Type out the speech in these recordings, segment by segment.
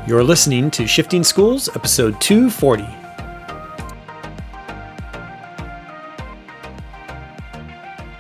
You're listening to Shifting Schools, episode 240.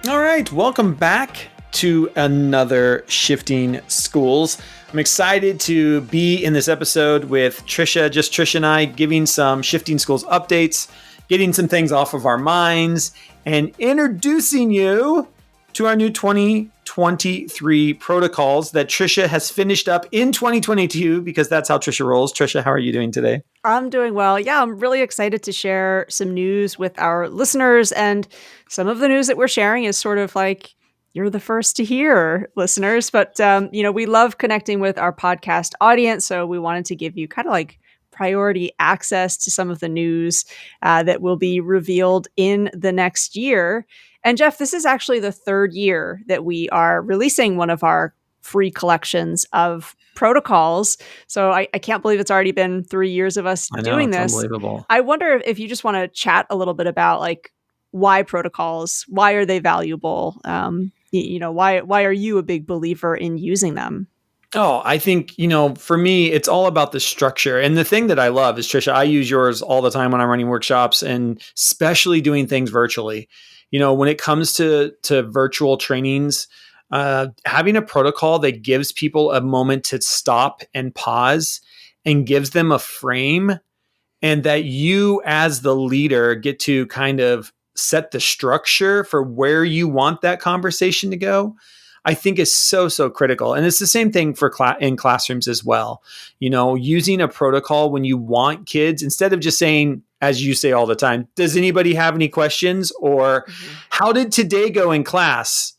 All right, welcome back to another Shifting Schools. I'm excited to be in this episode with Tricia, just Tricia and I, giving some Shifting Schools updates, getting some things off of our minds, and introducing you to our new 2023 protocols that Tricia has finished up in 2022, because that's how Tricia rolls. Tricia, how are you doing today? I'm doing well. Yeah, I'm really excited to share some news with our listeners. And some of the news that we're sharing is sort of like, you're the first to hear, listeners. But, we love connecting with our podcast audience. So we wanted to give you kind of like priority access to some of the news that will be revealed in the next year. And Jeff, this is actually the third year that we are releasing one of our free collections of protocols. So I can't believe it's already been 3 years of us doing this. Unbelievable. I wonder if you just want to chat a little bit about like why protocols, why are they valuable? Why are you a big believer in using them? Oh, I think, for me, it's all about the structure. And the thing that I love is, Tricia, I use yours all the time when I'm running workshops and especially doing things virtually. When it comes to virtual trainings, having a protocol that gives people a moment to stop and pause and gives them a frame, and that you as the leader get to kind of set the structure for where you want that conversation to go, I think is so, so critical. And it's the same thing for in classrooms as well. Using a protocol when you want kids, instead of just saying, as you say all the time, does anybody have any questions? Or how did today go in class?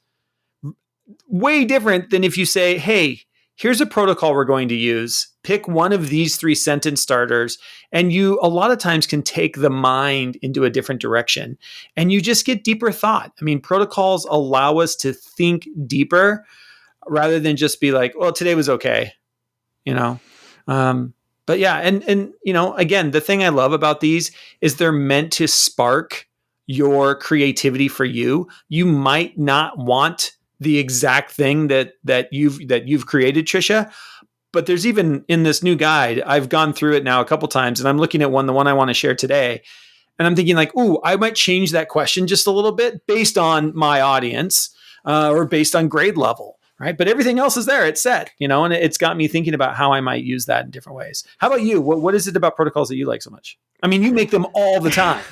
Way different than if you say, hey, here's a protocol we're going to use. Pick one of these 3 sentence starters. And you a lot of times can take the mind into a different direction and you just get deeper thought. I mean, protocols allow us to think deeper rather than just be like, well, today was okay, But yeah, and again, the thing I love about these is they're meant to spark your creativity for you. You might not want the exact thing that you've created, Tricia, but there's even in this new guide, I've gone through it now a couple times, and I'm looking at the one I want to share today, and I'm thinking like, ooh, I might change that question just a little bit based on my audience or based on grade level. Right. But everything else is there. It's set, and it's got me thinking about how I might use that in different ways. How about you? What is it about protocols that you like so much? I mean, you make them all the time.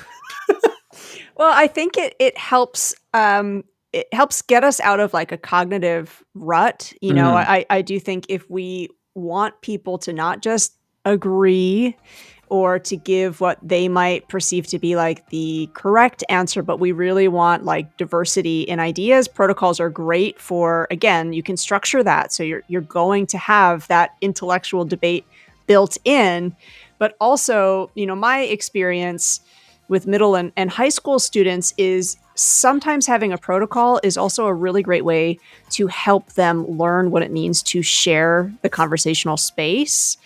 Well, I think it helps. It helps get us out of like a cognitive rut. I do think if we want people to not just agree or to give what they might perceive to be like the correct answer, but we really want like diversity in ideas, protocols are great for, again, you can structure that. So you're going to have that intellectual debate built in. But also, my experience with middle and high school students is sometimes having a protocol is also a really great way to help them learn what it means to share the conversational space.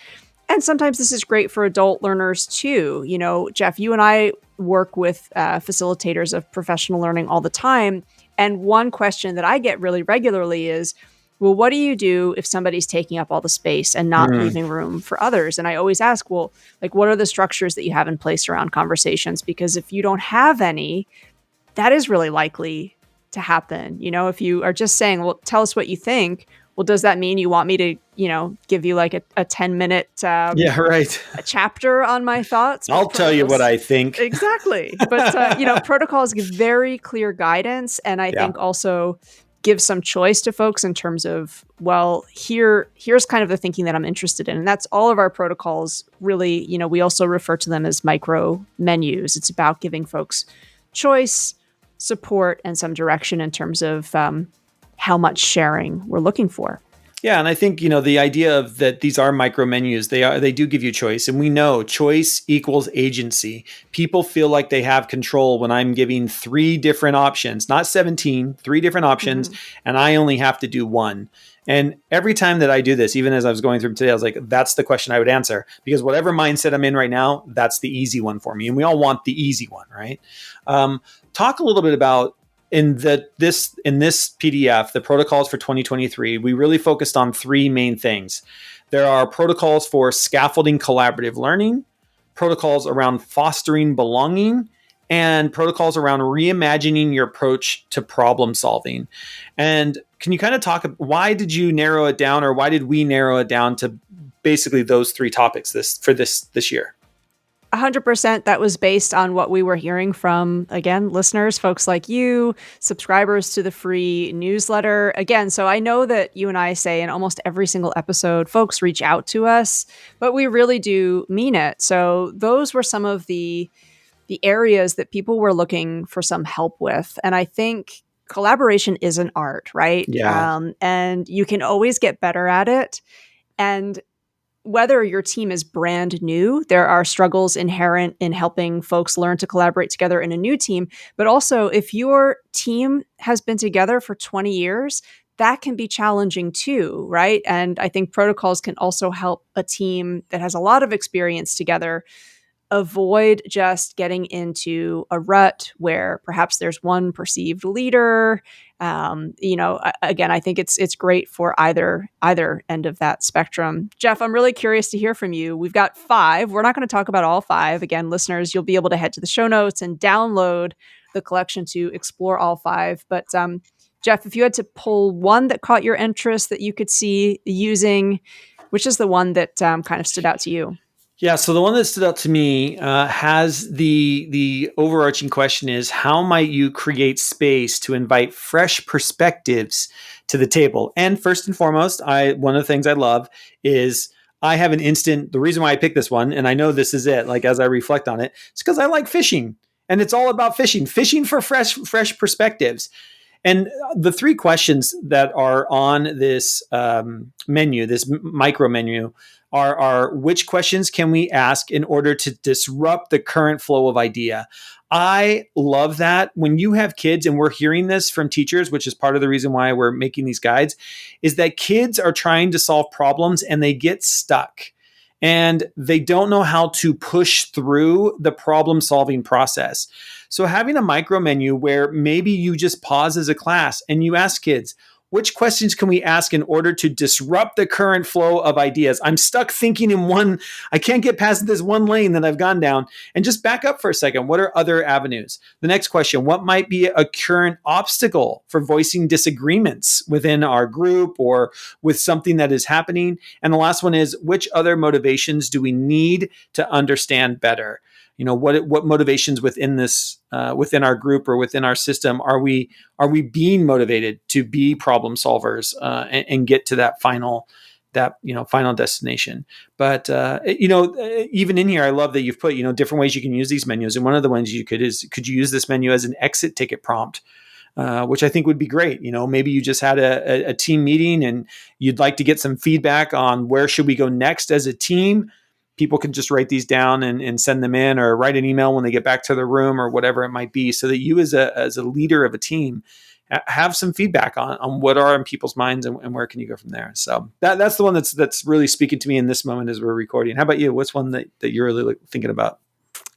And sometimes this is great for adult learners too. Jeff, you and I work with facilitators of professional learning all the time. And one question that I get really regularly is, well, what do you do if somebody's taking up all the space and not leaving room for others? And I always ask, well, like, what are the structures that you have in place around conversations? Because if you don't have any, that is really likely to happen. If you are just saying, well, tell us what you think. Well, does that mean you want me to, give you like a 10-minute a chapter on my thoughts? I'll tell you what I think. Exactly. But, protocols give very clear guidance. And I think also give some choice to folks in terms of, well, here's kind of the thinking that I'm interested in. And that's all of our protocols really, we also refer to them as micro menus. It's about giving folks choice, support, and some direction in terms of how much sharing we're looking for. Yeah, and I think, the idea of that these are micro menus, they do give you choice. And we know choice equals agency. People feel like they have control when I'm giving 3 different options, not 17, 3 different options, and I only have to do one. And every time that I do this, even as I was going through today, I was like, that's the question I would answer, because whatever mindset I'm in right now, that's the easy one for me. And we all want the easy one, right? Talk a little bit about in this PDF, the protocols for 2023, we really focused on 3 main things. There are protocols for scaffolding collaborative learning, protocols around fostering belonging, and protocols around reimagining your approach to problem solving. And can you kind of talk, why did you narrow it down, or why did we narrow it down to basically those three topics this year? 100% that was based on what we were hearing from, again, listeners, folks like you, subscribers to the free newsletter. Again, so I know that you and I say in almost every single episode, folks reach out to us, but we really do mean it. So those were some of the areas that people were looking for some help with. And I think collaboration is an art, right? Yeah. And you can always get better at it. And whether your team is brand new, there are struggles inherent in helping folks learn to collaborate together in a new team. But also, if your team has been together for 20 years, that can be challenging too, right? And I think protocols can also help a team that has a lot of experience together avoid just getting into a rut where perhaps there's one perceived leader. Again, I think it's great for either end of that spectrum. Jeff, I'm really curious to hear from you. We've got 5. We're not going to talk about all 5. Again, listeners, you'll be able to head to the show notes and download the collection to explore all 5. But Jeff, if you had to pull one that caught your interest that you could see using, which is the one that kind of stood out to you? Yeah, so the one that stood out to me has the overarching question is, how might you create space to invite fresh perspectives to the table? And first and foremost, one of the things I love is I have the reason why I picked this one, and I know this is it, like as I reflect on it, it's because I like fishing, and it's all about fishing for fresh perspectives. And the 3 questions that are on this menu, this micro menu, are which questions can we ask in order to disrupt the current flow of idea? I love that when you have kids, and we're hearing this from teachers, which is part of the reason why we're making these guides, is that kids are trying to solve problems and they get stuck. And they don't know how to push through the problem solving process. So having a micro menu where maybe you just pause as a class and you ask kids, which questions can we ask in order to disrupt the current flow of ideas? I'm stuck thinking I can't get past this one lane that I've gone down, and just back up for a second. What are other avenues? The next question, what might be a current obstacle for voicing disagreements within our group or with something that is happening? And the last one is, which other motivations do we need to understand better? What motivations within within our group or within our system are we being motivated to be problem solvers and get to that final destination? But even in here, I love that you've put different ways you can use these menus. And one of the ones could you use this menu as an exit ticket prompt? Which I think would be great. Maybe you just had a team meeting and you'd like to get some feedback on where should we go next as a team. People can just write these down and send them in, or write an email when they get back to the room, or whatever it might be, so that you as a leader of a team have some feedback on what are in people's minds and where can you go from there. So that's the one that's really speaking to me in this moment as we're recording. How about you? What's one that you're really thinking about?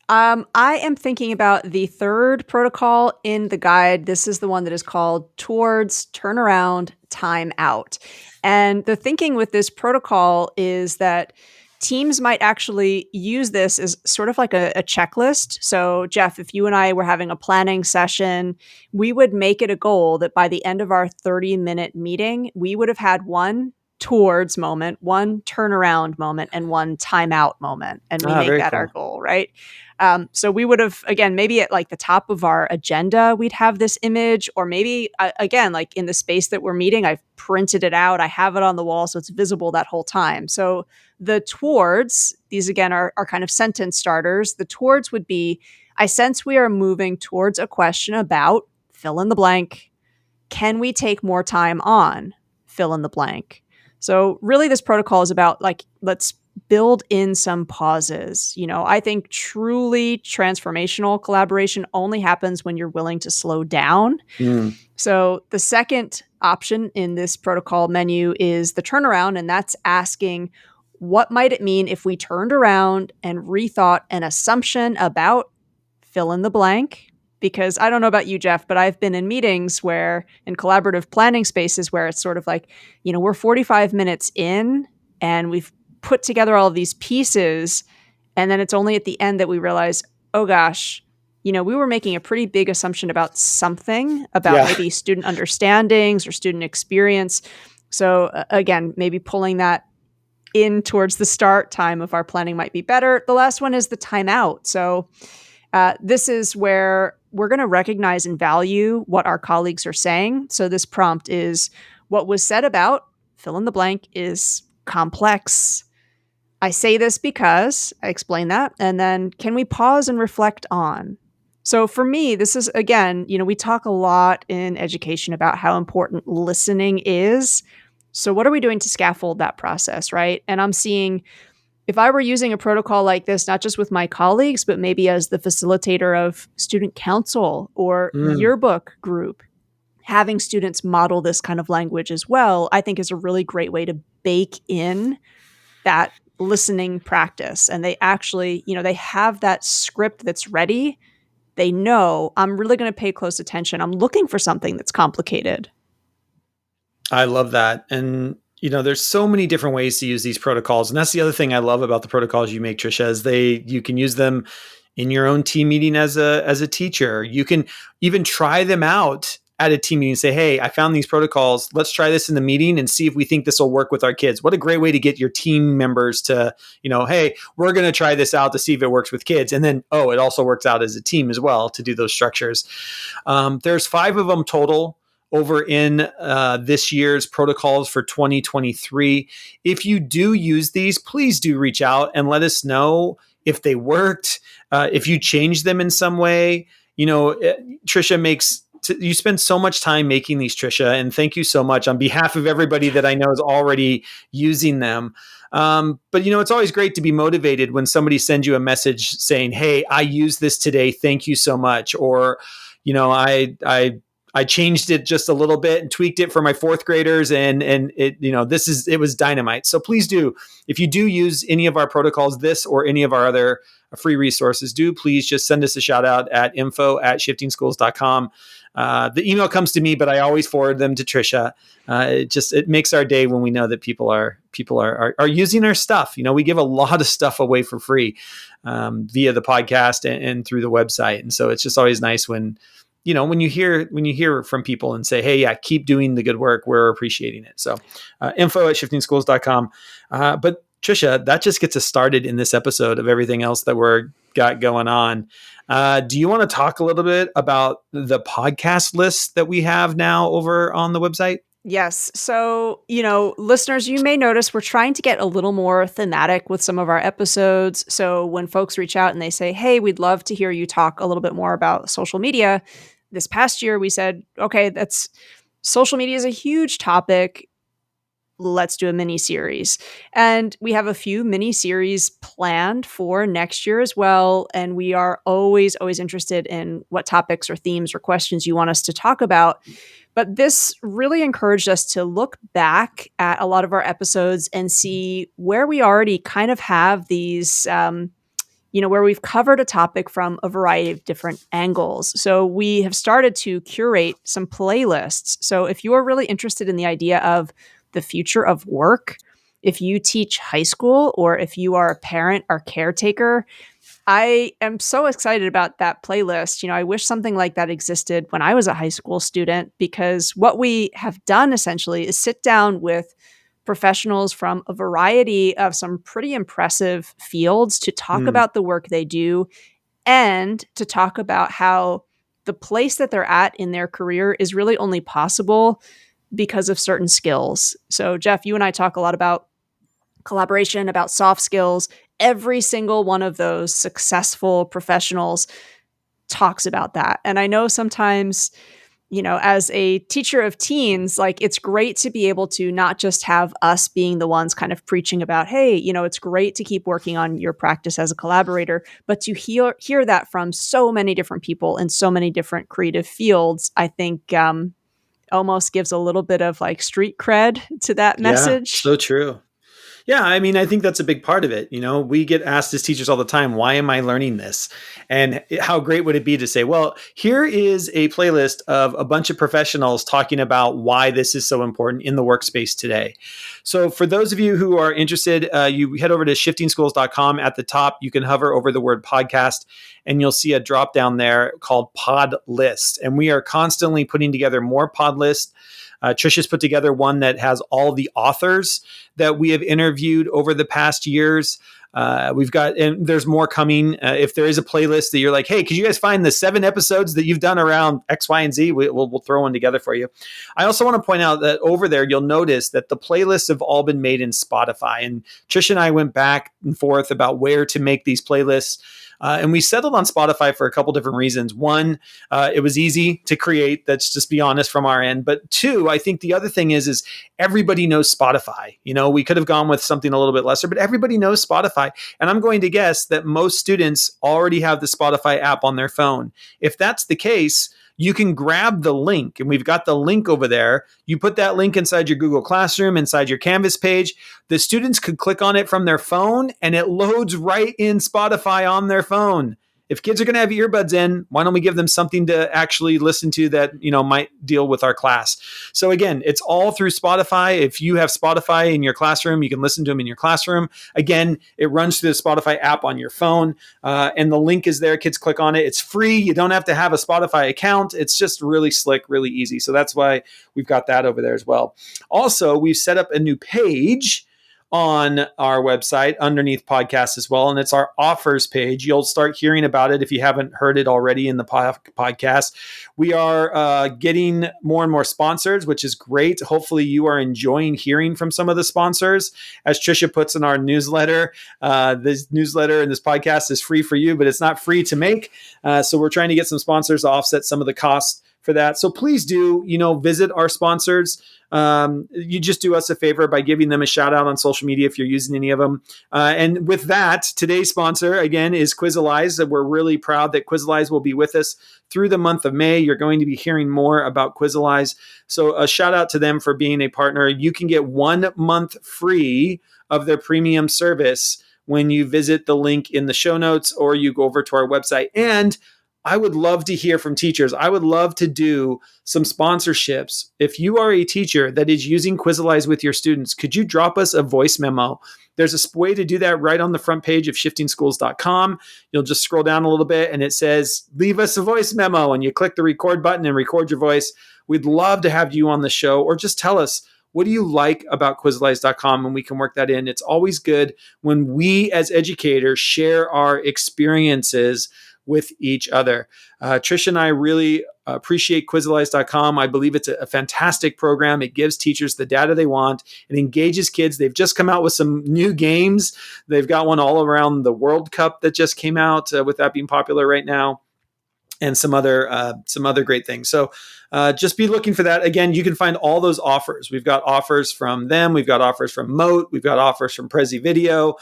I am thinking about the 3rd protocol in the guide. This is the one that is called Towards Turnaround Time Out. And the thinking with this protocol is that teams might actually use this as sort of like a checklist. So, Jeff, if you and I were having a planning session, we would make it a goal that by the end of our 30-minute meeting, we would have had one towards moment, one turnaround moment, and one timeout moment. And we make that cool. Our goal, right? So we would have, again, maybe at like the top of our agenda, we'd have this image, or maybe again, like in the space that we're meeting, I've printed it out. I have it on the wall, so it's visible that whole time. So the towards, these again are kind of sentence starters. The towards would be, I sense we are moving towards a question about fill in the blank. Can we take more time on fill in the blank? So really this protocol is about like, let's build in some pauses. I think truly transformational collaboration only happens when you're willing to slow down. So the second option in this protocol menu is the turnaround, and that's asking, what might it mean if we turned around and rethought an assumption about fill in the blank? Because I don't know about you, Jeff, but I've been in meetings in collaborative planning spaces where it's sort of like, we're 45 minutes in and we've put together all of these pieces. And then it's only at the end that we realize, oh gosh, we were making a pretty big assumption about something, about Yeah. maybe student understandings or student experience. So again, maybe pulling that in towards the start time of our planning might be better. The last one is the timeout. So this is where we're going to recognize and value what our colleagues are saying. So this prompt is, what was said about fill in the blank is complex. I say this because I explain that. And then can we pause and reflect on? So for me, this is, again, we talk a lot in education about how important listening is. So what are we doing to scaffold that process, right? And I'm seeing, if I were using a protocol like this, not just with my colleagues, but maybe as the facilitator of student council or yearbook group, having students model this kind of language as well, I think is a really great way to bake in that listening practice. And they actually, they have that script that's ready. They know I'm really going to pay close attention. I'm looking for something that's complicated. I love that. And, there's so many different ways to use these protocols. And that's the other thing I love about the protocols you make, Tricia, is you can use them in your own team meeting as a teacher. You can even try them out at a team meeting and say, hey, I found these protocols. Let's try this in the meeting and see if we think this will work with our kids. What a great way to get your team members to, hey, we're going to try this out to see if it works with kids. And then, it also works out as a team as well to do those structures. There's 5 of them total over in this year's protocols for 2023. If you do use these, please do reach out and let us know if they worked, if you changed them in some way. Tricia you spend so much time making these, Tricia, and thank you so much on behalf of everybody that I know is already using them. But it's always great to be motivated when somebody sends you a message saying, hey, I used this today. Thank you so much. Or, I changed it just a little bit and tweaked it for my 4th graders, and it, it was dynamite. So please do, if you do use any of our protocols, this or any of our other free resources, do please just send us a shout out at info@shiftingschools.com. The email comes to me, but I always forward them to Tricia. It makes our day when we know that people are using our stuff. We give a lot of stuff away for free via the podcast and through the website, and so it's just always nice when you hear from people and say, hey, yeah, keep doing the good work. We're appreciating it. So info@shiftingschools.com. But Tricia, that just gets us started in this episode of everything else that we're got going on. Do you want to talk a little bit about the podcast list that we have now over on the website? Yes. So, listeners, you may notice we're trying to get a little more thematic with some of our episodes. So when folks reach out and they say, hey, we'd love to hear you talk a little bit more about social media. This past year, we said, okay, social media is a huge topic. Let's do a mini series. And we have a few mini series planned for next year as well. And we are always, always interested in what topics or themes or questions you want us to talk about. But this really encouraged us to look back at a lot of our episodes and see where we already kind of have these, where we've covered a topic from a variety of different angles. So we have started to curate some playlists. So if you are really interested in the idea of the future of work, if you teach high school, or if you are a parent or caretaker, I am so excited about that playlist. I wish something like that existed when I was a high school student, because what we have done essentially is sit down with professionals from a variety of some pretty impressive fields to talk about the work they do, and to talk about how the place that they're at in their career is really only possible because of certain skills. So Jeff, you and I talk a lot about collaboration, about soft skills. Every single one of those successful professionals talks about that. And I know sometimes, as a teacher of teens, it's great to be able to not just have us being the ones kind of preaching about, hey, it's great to keep working on your practice as a collaborator, but to hear that from so many different people in so many different creative fields, I think almost gives a little bit of street cred to that message. So true. Yeah, I mean, I think that's a big part of it. We get asked as teachers all the time, why am I learning this? And how great would it be to say, well, here is a playlist of a bunch of professionals talking about why this is so important in the workspace today. So for those of you who are interested, you head over to shiftingschools.com. At the top, you can hover over the word podcast and you'll see a drop down there called Pod List. And we are constantly putting together more pod lists. Tricia's put together one that has all the authors that we have interviewed over the past years. We've got, and there's more coming. If there is a playlist that you're like, hey, could you guys find the 7 episodes that you've done around X, Y, and Z? We'll throw one together for you. I also want to point out that over there, you'll notice that the playlists have all been made in Spotify. And Tricia and I went back and forth about where to make these playlists. And we settled on Spotify for a couple different reasons. One, it was easy to create. Let's just be honest from our end. But two, I think the other thing is everybody knows Spotify. We could have gone with something a little bit lesser, but everybody knows Spotify. And I'm going to guess that most students already have the Spotify app on their phone. If that's the case, you can grab the link, and we've got the link over there. You put that link inside your Google Classroom, inside your Canvas page. The students could click on it from their phone, and it loads right in Spotify on their phone. If kids are going to have earbuds in, why don't we give them something to actually listen to that, might deal with our class? So again, it's all through Spotify. If you have Spotify in your classroom, you can listen to them in your classroom. Again, it runs through the Spotify app on your phone, and the link is there. Kids click on it. It's free. You don't have to have a Spotify account. It's just really slick, really easy. So that's why we've got that over there as well. Also, we've set up a new page on our website underneath podcasts as well. And it's our offers page. You'll start hearing about it if you haven't heard it already in the podcast. We are getting more and more sponsors, which is great. Hopefully you are enjoying hearing from some of the sponsors. As Tricia puts in our newsletter, this newsletter and this podcast is free for you, but it's not free to make. So we're trying to get some sponsors to offset some of the costs for that. So please do, visit our sponsors. You just do us a favor by giving them a shout out on social media if you're using any of them. And with that, today's sponsor, again, is Quizalize. We're really proud that Quizalize will be with us through the month of May. You're going to be hearing more about Quizalize. So a shout out to them for being a partner. You can get 1 month free of their premium service when you visit the link in the show notes or you go over to our website. And I would love to hear from teachers. I would love to do some sponsorships. If you are a teacher that is using Quizalize with your students, could you drop us a voice memo? There's a way to do that right on the front page of shiftingschools.com. You'll just scroll down a little bit and it says, leave us a voice memo. And you click the record button and record your voice. We'd love to have you on the show, or just tell us, what do you like about Quizalize.com? And we can work that in. It's always good when we as educators share our experiences with each other. Tricia and I really appreciate Quizalize.com. I believe it's a fantastic program. It gives teachers the data they want. It engages kids. They've just come out with some new games. They've got one all around the World Cup that just came out, with that being popular right now, and some other great things. So just be looking for that. Again, you can find all those offers. We've got offers from them. We've got offers from Moat. We've got offers from Prezi Video.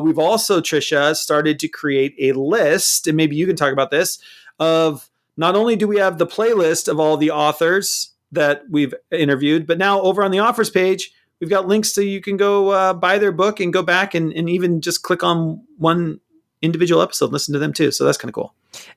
We've also, Tricia, started to create a list, and maybe you can talk about this, of not only do we have the playlist of all the authors that we've interviewed, but now over on the offers page, we've got links so you can go buy their book and go back and even just click on one individual episode, listen to them too. So that's kind of cool.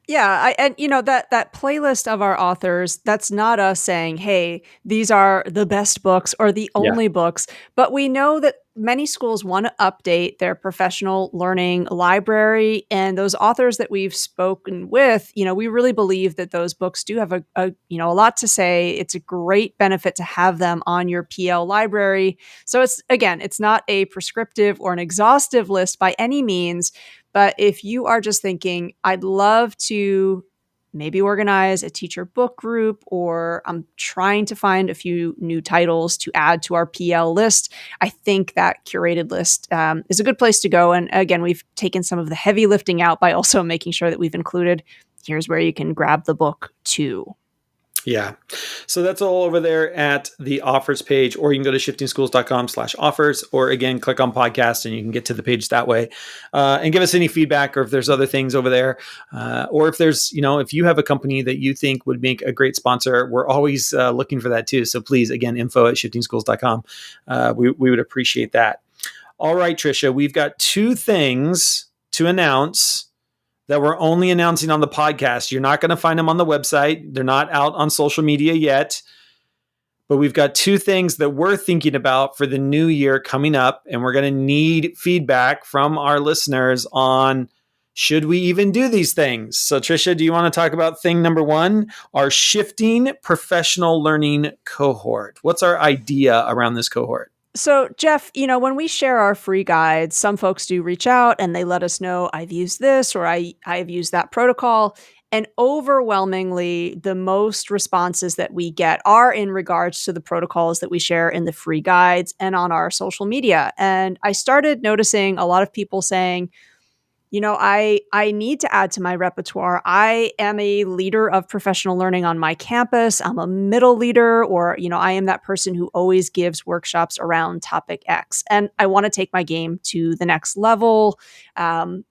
Yeah, and that playlist of our authors, that's not us saying, hey, these are the best books or the only books, but we know that many schools want to update their professional learning library, and those authors that we've spoken with, we really believe that those books do have a lot to say. It's a great benefit to have them on your PL library. So it's not a prescriptive or an exhaustive list by any means. But if you are just thinking, I'd love to maybe organize a teacher book group, or I'm trying to find a few new titles to add to our PL list, I think that curated list is a good place to go. And again, we've taken some of the heavy lifting out by also making sure that we've included, here's where you can grab the book too. Yeah. So that's all over there at the offers page, or you can go to shiftingschools.com/offers, or again, click on podcast and you can get to the page that way, and give us any feedback, or if there's other things over there, or if there's, if you have a company that you think would make a great sponsor, we're always looking for that too. So please, again, info@shiftingschools.com. We would appreciate that. All right, Tricia, we've got 2 things to announce that we're only announcing on the podcast. You're not going to find them on the website. They're not out on social media yet. But we've got 2 things that we're thinking about for the new year coming up. And we're going to need feedback from our listeners on, should we even do these things? So Tricia, do you want to talk about thing number 1, our shifting professional learning cohort? What's our idea around this cohort? So, Jeff, when we share our free guides, some folks do reach out and they let us know, I've used this or I've used that protocol. And overwhelmingly, the most responses that we get are in regards to the protocols that we share in the free guides and on our social media. And I started noticing a lot of people saying, I need to add to my repertoire. I am a leader of professional learning on my campus. I'm a middle leader, or, I am that person who always gives workshops around topic X. And I want to take my game to the next level. I'm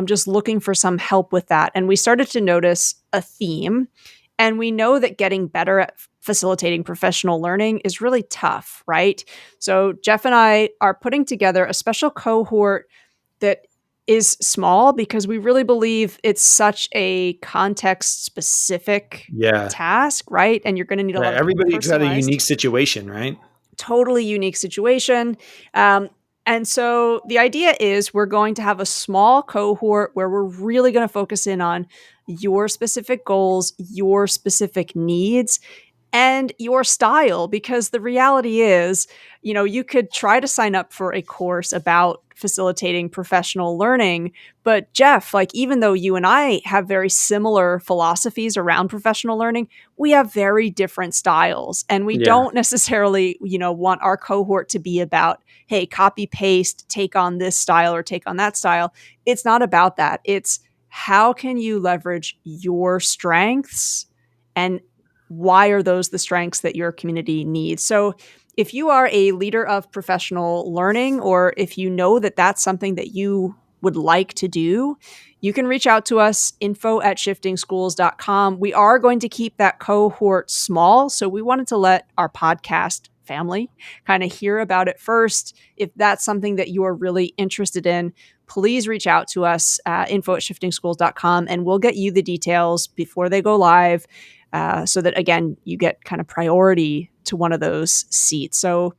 just looking for some help with that. And we started to notice a theme. And we know that getting better at facilitating professional learning is really tough, right? So Jeff and I are putting together a special cohort that is small because we really believe it's such a context specific task, right? And you're going to need a lot of everybody's got a personalized, unique situation, right? totally unique situation. And so the idea is we're going to have a small cohort where we're really going to focus in on your specific goals, your specific needs, and your style, because the reality is, you could try to sign up for a course about facilitating professional learning. But Jeff, even though you and I have very similar philosophies around professional learning, we have very different styles. And we don't necessarily, want our cohort to be about, hey, copy paste, take on this style or take on that style. It's not about that. It's how can you leverage your strengths, and why are those the strengths that your community needs? So if you are a leader of professional learning, or if you know that that's something that you would like to do, you can reach out to us, info@shiftingschools.com. We are going to keep that cohort small. So we wanted to let our podcast family kind of hear about it first. If that's something that you are really interested in, please reach out to us, info@shiftingschools.com, and we'll get you the details before they go live. So that, again, you get kind of priority to one of those seats. So,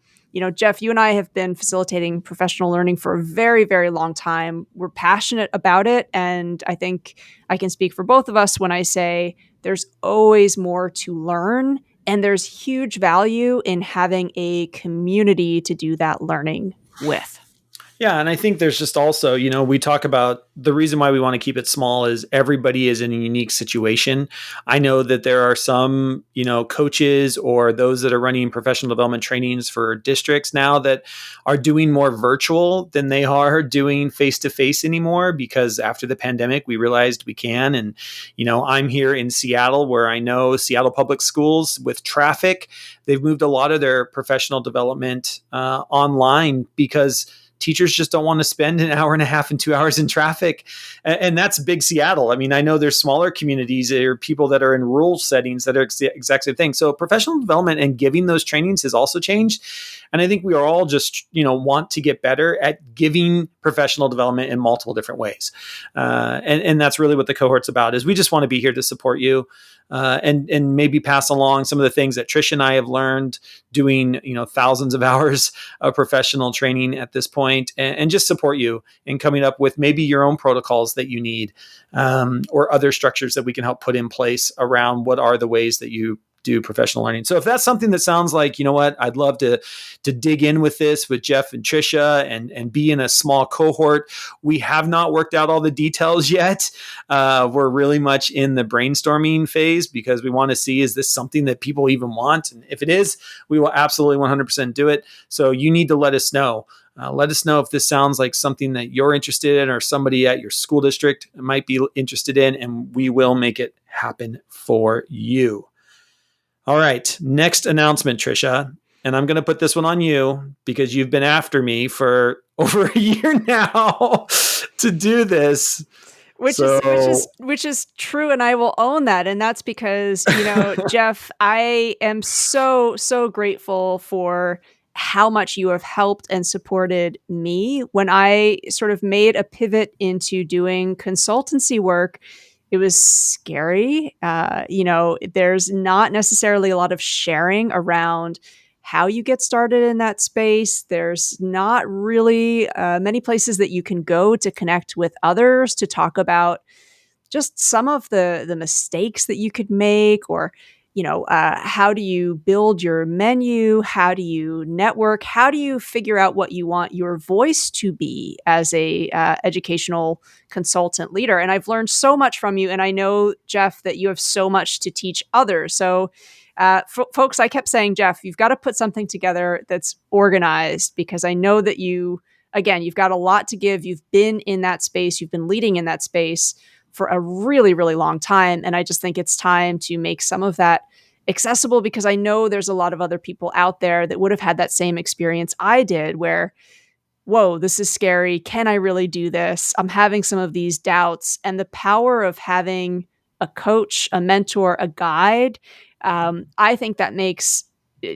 Jeff, you and I have been facilitating professional learning for a very, very long time. We're passionate about it. And I think I can speak for both of us when I say there's always more to learn. And there's huge value in having a community to do that learning with. Yeah. And I think there's just also, we talk about the reason why we want to keep it small is everybody is in a unique situation. I know that there are some, coaches or those that are running professional development trainings for districts now that are doing more virtual than they are doing face-to-face anymore, because after the pandemic, we realized we can. And, I'm here in Seattle, where I know Seattle Public Schools, with traffic, they've moved a lot of their professional development online, because teachers just don't want to spend an hour and a half and 2 hours in traffic. And that's big Seattle. I mean, I know there's smaller communities or people that are in rural settings that are the exact same thing. So professional development and giving those trainings has also changed. And I think we are all just, want to get better at giving professional development in multiple different ways. And that's really what the cohort's about, is we just want to be here to support you. And maybe pass along some of the things that Tricia and I have learned doing, thousands of hours of professional training at this point, and just support you in coming up with maybe your own protocols that you need, or other structures that we can help put in place around what are the ways that you do professional learning. So if that's something that sounds like, I'd love to dig in with this with Jeff and Tricia and be in a small cohort. We have not worked out all the details yet. We're really much in the brainstorming phase, because we want to see, is this something that people even want? And if it is, we will absolutely 100% do it. So you need to let us know. Let us know if this sounds like something that you're interested in, or somebody at your school district might be interested in, and we will make it happen for you. All right. Next announcement, Tricia. And I'm going to put this one on you, because you've been after me for over a year now to do this. Which is true, and I will own that. And that's because, Jeff, I am so, so grateful for how much you have helped and supported me. When I sort of made a pivot into doing consultancy work, it was scary. There's not necessarily a lot of sharing around how you get started in that space. There's not really many places that you can go to connect with others to talk about just some of the mistakes that you could make, or how do you build your menu, how do you network, how do you figure out what you want your voice to be as a educational consultant leader. And I've learned so much from you, and I know, Jeff, that you have so much to teach others. So folks, I kept saying, Jeff, you've got to put something together that's organized, because I know that you've got a lot to give. You've been in that space, you've been leading in that space for a really, really long time. And I just think it's time to make some of that accessible, because I know there's a lot of other people out there that would have had that same experience I did, where, whoa, this is scary. Can I really do this? I'm having some of these doubts. And the power of having a coach, a mentor, a guide, I think that makes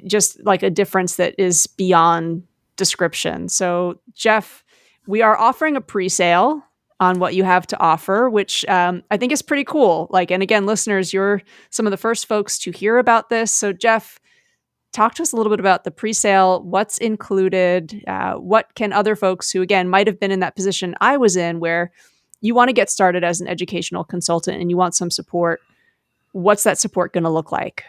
just like a difference that is beyond description. So, Jeff, we are offering a pre-sale on what you have to offer, which I think is pretty cool. And again, listeners, you're some of the first folks to hear about this. So, Jeff, talk to us a little bit about the pre-sale, what's included, what can other folks who, again, might have been in that position I was in, where you want to get started as an educational consultant and you want some support. What's that support going to look like?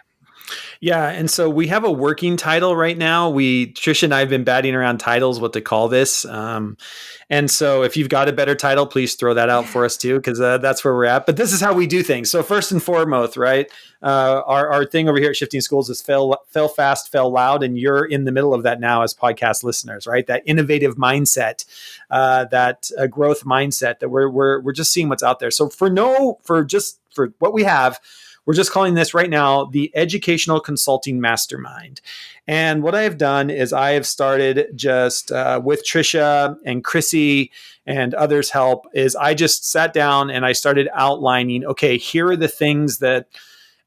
Yeah. And so we have a working title right now. Tricia and I have been batting around titles, what to call this. And so if you've got a better title, please throw that out for us too, because that's where we're at. But this is how we do things. So first and foremost, right, our thing over here at Shifting Schools is fail fast, fail loud. And you're in the middle of that now as podcast listeners, right? That innovative mindset, that growth mindset that we're just seeing what's out there. So for what we have, we're just calling this right now the Educational Consulting Mastermind. And what I have done is I have started just with Tricia and Chrissy and others' help, is I just sat down and I started outlining, okay, here are the things that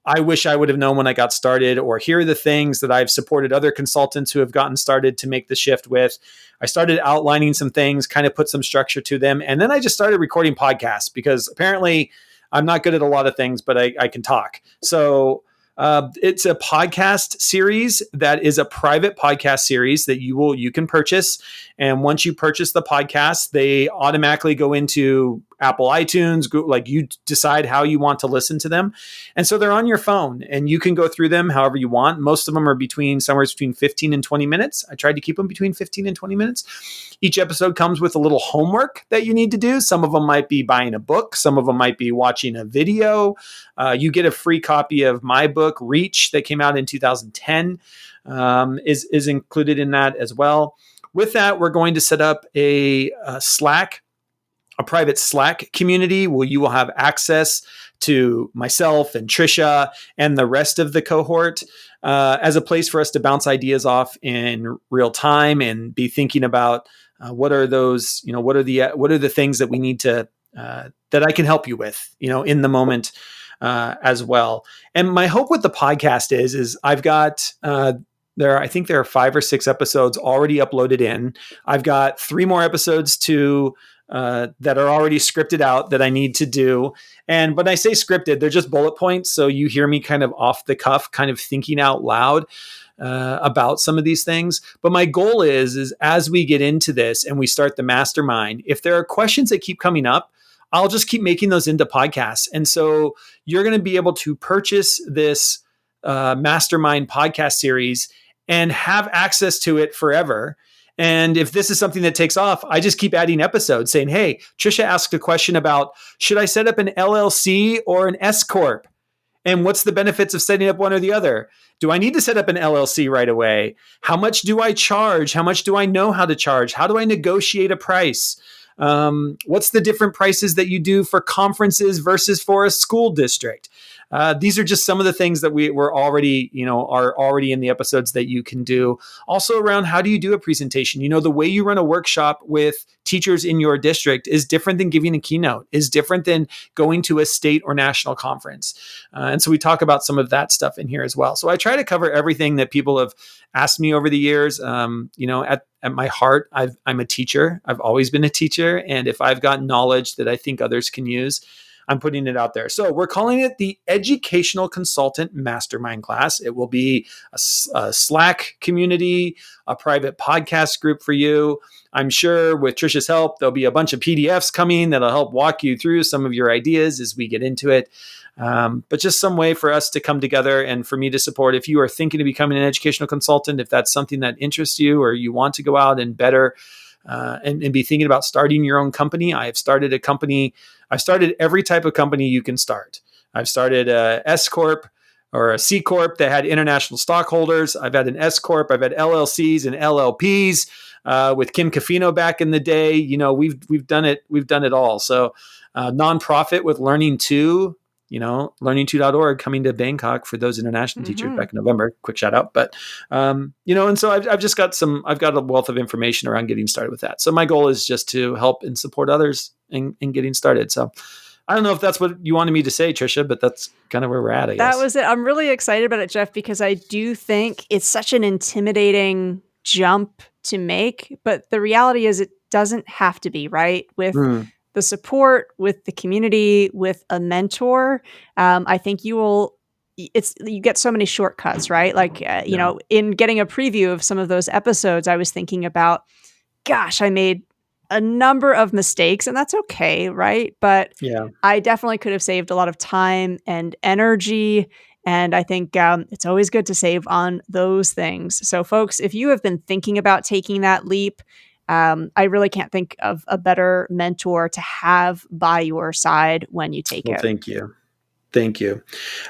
I wish I would have known when I got started, or here are the things that I've supported other consultants who have gotten started to make the shift with. I started outlining some things, kind of put some structure to them. And then I just started recording podcasts, because apparently I'm not good at a lot of things, but I can talk. So it's a podcast series that is a private podcast series that you can purchase. And once you purchase the podcast, they automatically go into Apple iTunes, you decide how you want to listen to them. And so they're on your phone and you can go through them however you want. Most of them are somewhere between 15 and 20 minutes. I tried to keep them between 15 and 20 minutes. Each episode comes with a little homework that you need to do. Some of them might be buying a book. Some of them might be watching a video. You get a free copy of my book, Reach, that came out in 2010, is included in that as well. With that, we're going to set up a private Slack community where you will have access to myself and Tricia and the rest of the cohort as a place for us to bounce ideas off in real time and be thinking about what are the things that we need to that I can help you with, in the moment as well. And my hope with the podcast is I've got I think there are 5 or 6 episodes already uploaded in. I've got 3 more episodes that are already scripted out that I need to do. And when I say scripted, they're just bullet points. So you hear me kind of off the cuff, kind of thinking out loud about some of these things. But my goal is as we get into this and we start the mastermind, if there are questions that keep coming up, I'll just keep making those into podcasts. And so you're going to be able to purchase this mastermind podcast series and have access to it forever. And if this is something that takes off, I just keep adding episodes saying, hey, Tricia asked a question about, should I set up an LLC or an S Corp? And what's the benefits of setting up one or the other? Do I need to set up an LLC right away? How much do I charge? How much do I know how to charge? How do I negotiate a price? What's the different prices that you do for conferences versus for a school district? These are just some of the things that we're already, are already in the episodes that you can do. Also around how do you do a presentation? The way you run a workshop with teachers in your district is different than giving a keynote, is different than going to a state or national conference. And so we talk about some of that stuff in here as well. So I try to cover everything that people have asked me over the years. At my heart, I'm a teacher. I've always been a teacher. And if I've got knowledge that I think others can use, I'm putting it out there. So we're calling it the Educational Consultant Mastermind class. It will be a Slack community, a private podcast group for you. I'm sure with Tricia's help, there'll be a bunch of PDFs coming that'll help walk you through some of your ideas as we get into it. But just some way for us to come together and for me to support. If you are thinking of becoming an educational consultant, if that's something that interests you or you want to go out and better and be thinking about starting your own company, I have started a company. I've started every type of company you can start. I've started a S Corp or a C Corp that had international stockholders. I've had an S Corp. I've had LLCs and LLPs with Kim Cafino back in the day. We've done it. We've done it all. So nonprofit with Learning2. Learning2.org coming to Bangkok for those international teachers back in November. Quick shout out. But, and so I've got a wealth of information around getting started with that. So my goal is just to help and support others in getting started. So I don't know if that's what you wanted me to say, Tricia, but that's kind of where we're at, I guess. That was it. I'm really excited about it, Jeff, because I do think it's such an intimidating jump to make. But the reality is it doesn't have to be, right? With the support, with the community, with a mentor, I think you get so many shortcuts, right? Like, in getting a preview of some of those episodes, I was thinking about, gosh, I made a number of mistakes and that's okay, right? But I definitely could have saved a lot of time and energy. And I think it's always good to save on those things. So folks, if you have been thinking about taking that leap, I really can't think of a better mentor to have by your side when you take it. Thank you. Thank you.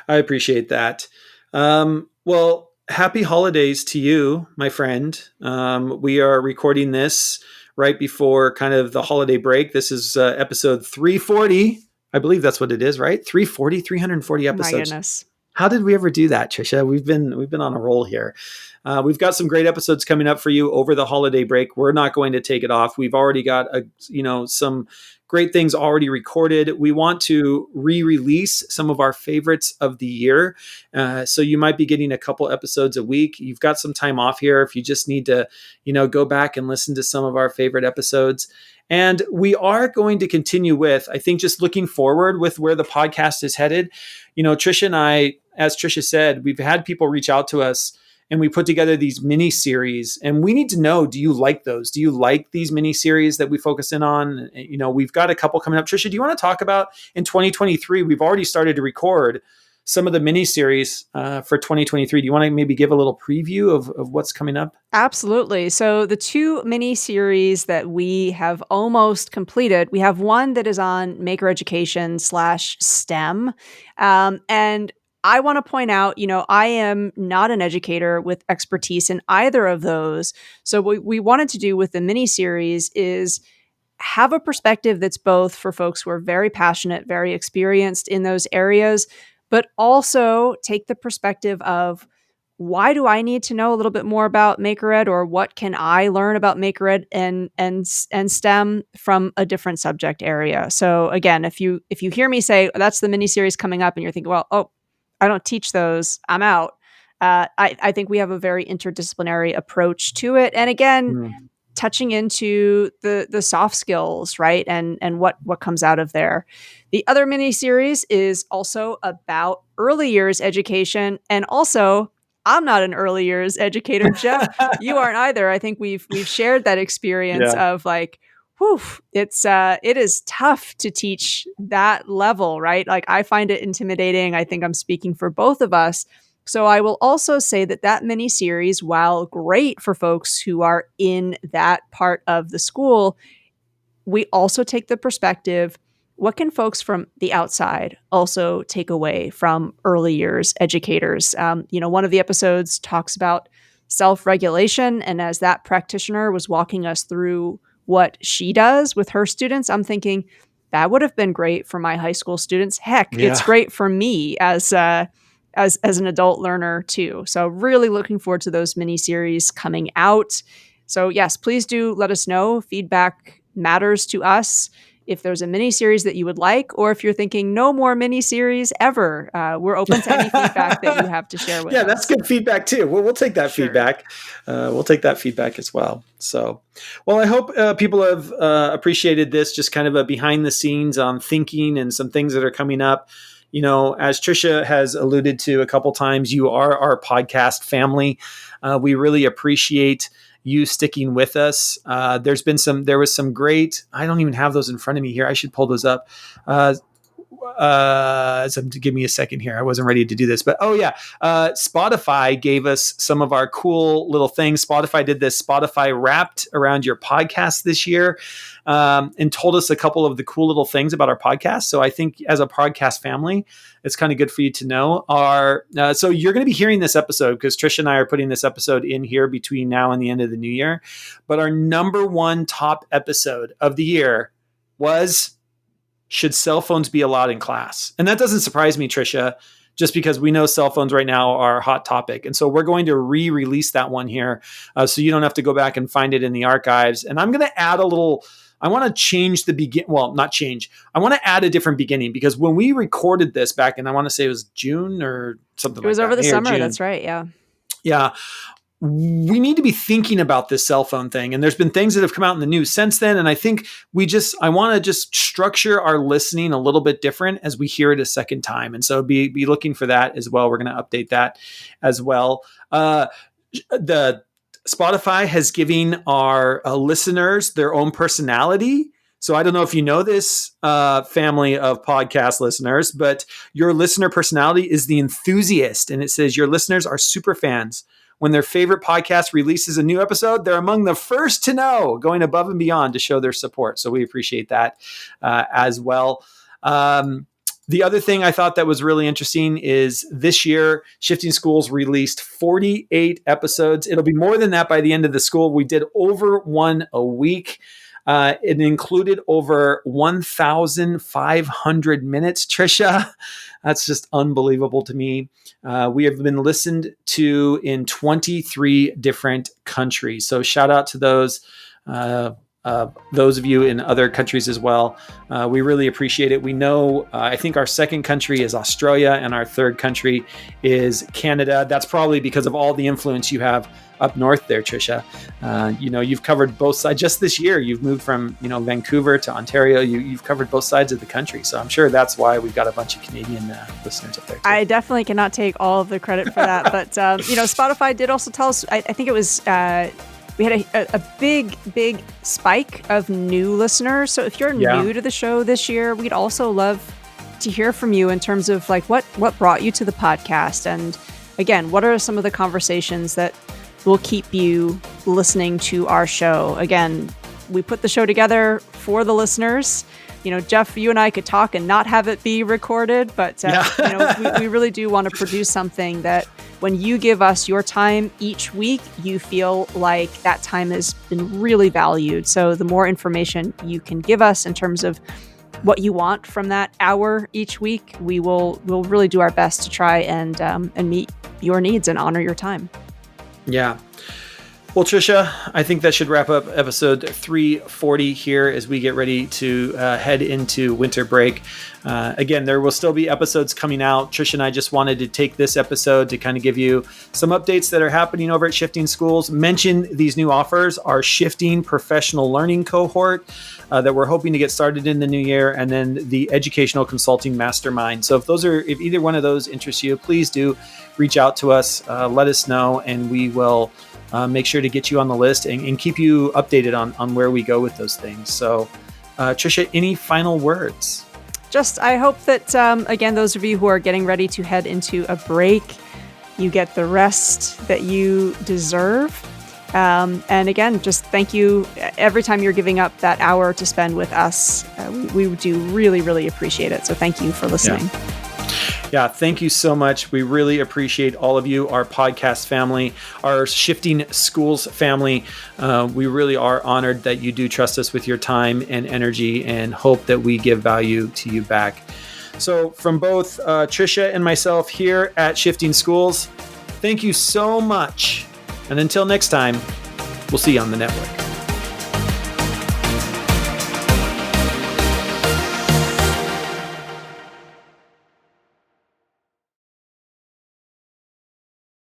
I appreciate that. Well, happy holidays to you, my friend. We are recording this right before kind of the holiday break. This is episode 340. I believe that's what it is, right? 340 episodes. My goodness. How did we ever do that, Tricia? We've been on a roll here. We've got some great episodes coming up for you over the holiday break. We're not going to take it off. We've already got some great things already recorded. We want to re-release some of our favorites of the year. So you might be getting a couple episodes a week. You've got some time off here if you just need to, go back and listen to some of our favorite episodes. And we are going to continue with, I think, just looking forward with where the podcast is headed. Tricia and I, as Tricia said, we've had people reach out to us and we put together these mini series, and we need to know, do you like those? Do you like these mini series that we focus in on? We've got a couple coming up. Tricia, do you want to talk about in 2023, we've already started to record some of the mini series for 2023. Do you want to maybe give a little preview of what's coming up? Absolutely. So the two mini series that we have almost completed, we have one that is on maker education /STEM. And I want to point out, I am not an educator with expertise in either of those. So what we wanted to do with the mini series is have a perspective that's both for folks who are very passionate, very experienced in those areas, but also take the perspective of, why do I need to know a little bit more about MakerEd, or what can I learn about MakerEd and STEM from a different subject area? So again, if you hear me say that's the mini series coming up and you're thinking, well, I don't teach those, I'm out. I think we have a very interdisciplinary approach to it. And again, touching into the soft skills, right? And what comes out of there. The other mini series is also about early years education. And also, I'm not an early years educator, Jeff. You aren't either. I think we've shared that experience of like, it is tough to teach that level, right? Like, I find it intimidating. I think I'm speaking for both of us. So I will also say that mini series, while great for folks who are in that part of the school, we also take the perspective, what can folks from the outside also take away from early years educators? One of the episodes talks about self-regulation. And as that practitioner was walking us through what she does with her students, I'm thinking, that would have been great for my high school students. Heck, it's great for me as an adult learner too. So really looking forward to those mini series coming out. So yes, please do let us know. Feedback matters to us. If there's a mini series that you would like, or if you're thinking no more mini series ever, we're open to any feedback that you have to share with us. Yeah, that's good feedback too. We'll take that feedback. We'll take that feedback as well. So, well, I hope people have appreciated this, just kind of a behind the scenes on thinking and some things that are coming up. You know, as Tricia has alluded to a couple times, you are our podcast family. We really appreciate you sticking with us. There was some great, I don't even have those in front of me here. I should pull those up. So give me a second here. I wasn't ready to do this, but Spotify gave us some of our cool little things. Spotify did this Spotify Wrapped Around Your Podcast this year, and told us a couple of the cool little things about our podcast. So I think as a podcast family, it's kind of good for you to know. So you're going to be hearing this episode because Tricia and I are putting this episode in here between now and the end of the new year. But our number one top episode of the year was, should cell phones be allowed in class? And that doesn't surprise me, Tricia, just because we know cell phones right now are a hot topic. And so we're going to re-release that one here, so you don't have to go back and find it in the archives. And I'm going to add I want to change I want to add a different beginning, because when we recorded this back in, I want to say it was June or something like that. It was over the summer. That's right. Yeah. Yeah. We need to be thinking about this cell phone thing. And there's been things that have come out in the news since then. And I think I want to just structure our listening a little bit different as we hear it a second time. And so be looking for that as well. We're going to update that as well. The Spotify has given our listeners their own personality. So I don't know if you know this, family of podcast listeners, but your listener personality is the enthusiast. And it says your listeners are super fans. When their favorite podcast releases a new episode, they're among the first to know, going above and beyond to show their support. So we appreciate that as well. The other thing I thought that was really interesting is this year, Shifting Schools released 48 episodes. It'll be more than that by the end of the school. We did over one a week. It included over 1,500 minutes, Tricia. That's just unbelievable to me. We have been listened to in 23 different countries. So shout out to those of you in other countries as well. We really appreciate it. We know, I think our second country is Australia and our third country is Canada. That's probably because of all the influence you have up north there, Tricia. You've covered both sides. Just this year, you've moved from, Vancouver to Ontario. You've covered both sides of the country. So I'm sure that's why we've got a bunch of Canadian listeners up there too. I definitely cannot take all of the credit for that. But, Spotify did also tell us, I think it was, we had a big spike of new listeners. So if you're new to the show this year, we'd also love to hear from you in terms of like what brought you to the podcast. And again, what are some of the conversations that will keep you listening to our show? Again, we put the show together for the listeners. Jeff, you and I could talk and not have it be recorded, but we really do want to produce something that when you give us your time each week, you feel like that time has been really valued. So the more information you can give us in terms of what you want from that hour each week, we'll really do our best to try and meet your needs and honor your time. Yeah. Well, Tricia, I think that should wrap up episode 340 here as we get ready to head into winter break. Again, there will still be episodes coming out. Tricia and I just wanted to take this episode to kind of give you some updates that are happening over at Shifting Schools. Mention these new offers, our Shifting Professional Learning cohort that we're hoping to get started in the new year, and then the Educational Consulting Mastermind. So if either one of those interests you, please do reach out to us, let us know, and we will make sure to get you on the list and keep you updated on where we go with those things. So, Tricia, any final words? Just, I hope that, again, those of you who are getting ready to head into a break, you get the rest that you deserve. And again, just thank you every time you're giving up that hour to spend with us. We do really, really appreciate it. So thank you for listening. Yeah, thank you so much. We really appreciate all of you, our podcast family, our Shifting Schools family. We really are honored that you do trust us with your time and energy, and hope that we give value to you back. So from both Tricia and myself here at Shifting Schools, thank you so much. And until next time, we'll see you on the network.